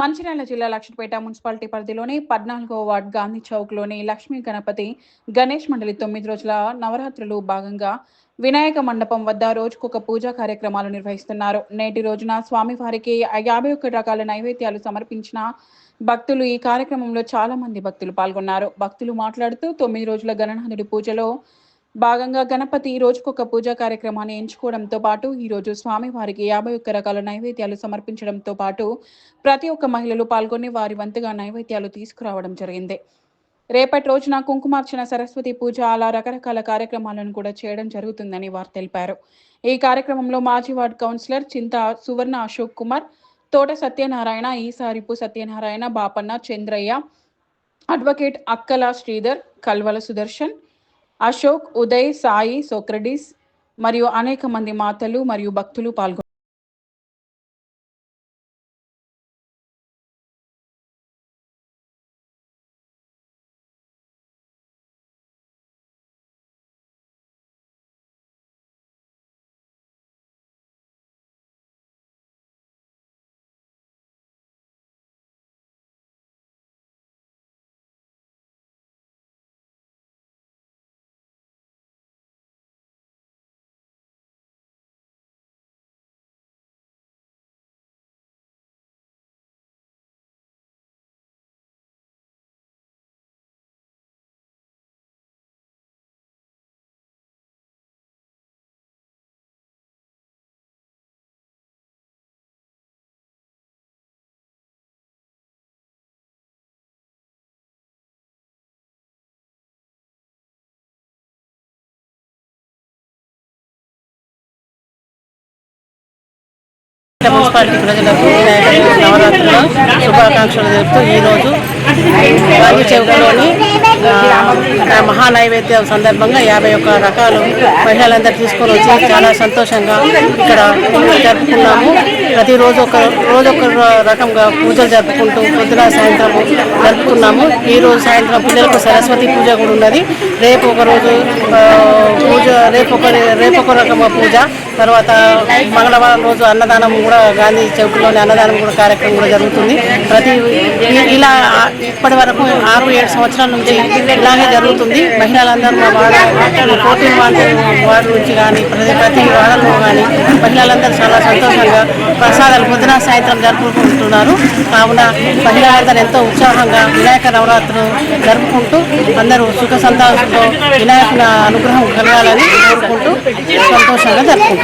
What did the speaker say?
మంచిర్యాల జిల్లా లక్ష్మీపేట మున్సిపాలిటీ పరిధిలోని 14వ వార్డ్ గాంధీ చౌక్లోని లక్ష్మీ గణపతి గణేష్ మండలి 9 రోజుల నవరాత్రులు భాగంగా వినాయక మండపం వద్ద రోజుకొక పూజా కార్యక్రమాలు నిర్వహిస్తున్నారు. నేటి రోజున స్వామివారికి 51 రకాల నైవేద్యాలు సమర్పించిన భక్తులు ఈ కార్యక్రమంలో చాలా మంది భక్తులు పాల్గొన్నారు. భక్తులు మాట్లాడుతూ 9 రోజుల గణనాథుడి పూజలో భాగంగా గణపతి రోజుకొక పూజా కార్యక్రమాన్ని ఎంచుకోవడంతో పాటు ఈ రోజు స్వామివారికి 51 రకాల నైవేద్యాలు సమర్పించడంతో పాటు ప్రతి ఒక్క మహిళలు పాల్గొని వారి వంతుగా నైవేద్యాలు తీసుకురావడం జరిగింది. రేపటి రోజున కుంకుమార్చన, సరస్వతి పూజ అలా రకరకాల కార్యక్రమాలను కూడా చేయడం జరుగుతుందని వారు తెలిపారు. ఈ కార్యక్రమంలో మాజీ వార్డ్ కౌన్సిలర్ చింత సువర్ణ అశోక్ కుమార్, తోట సత్యనారాయణ, ఈసారిపు సత్యనారాయణ, బాపన్న, చంద్రయ్య, అడ్వకేట్ అక్కల శ్రీధర్, కల్వల సుదర్శన్, అశోక్, ఉదయ్, సాయి, సోక్రటీస్ మరియు అనేక మంది మాతలు మరియు భక్తులు పాల్గొన్నారు. మున్సిపాలిటీ ప్రజలకు వినాయక నవరాత్రుల శుభాకాంక్షలు తెలుపుతూ ఈరోజు గాంధీ చౌకలోని మహానైవేద్యం సందర్భంగా 51 రకాలు మహిళలందరూ తీసుకొని వచ్చి చాలా సంతోషంగా ఇక్కడ జరుపుకున్నాము. ప్రతిరోజు రోజొక రకంగా పూజలు జరుపుకుంటూ పొద్దున సాయంత్రం జరుపుకున్నాము. ఈరోజు సాయంత్రం పిల్లలకు సరస్వతి పూజ కూడా ఉన్నది. రేపు ఒక రోజు పూజ, రేపు ఒక రకమ పూజ, తర్వాత మంగళవారం రోజు అన్నదానం కూడా గాంధీ చౌక్లోని అన్నదానం కూడా కార్యక్రమం కూడా జరుగుతుంది. ఇలా ఇప్పటి వరకు 6-7 సంవత్సరాల నుంచి ఇలాగే జరుగుతుంది. మహిళలందరూ మా వార్డు నుంచి కానీ ప్రతి వాడలో కానీ మహిళలందరూ చాలా సంతోషంగా ప్రసాదాలు పొద్దున సాయంత్రం జరుపుకుంటున్నారు. కావున మహిళలందరూ ఎంతో ఉత్సాహంగా వినాయక నవరాత్రులు జరుపుకుంటూ అందరూ సుఖ సంతోషంతో వినాయకుని అనుగ్రహం కలగాలని కోరుకుంటూ సంతోషంగా జరుపుకుంటున్నారు.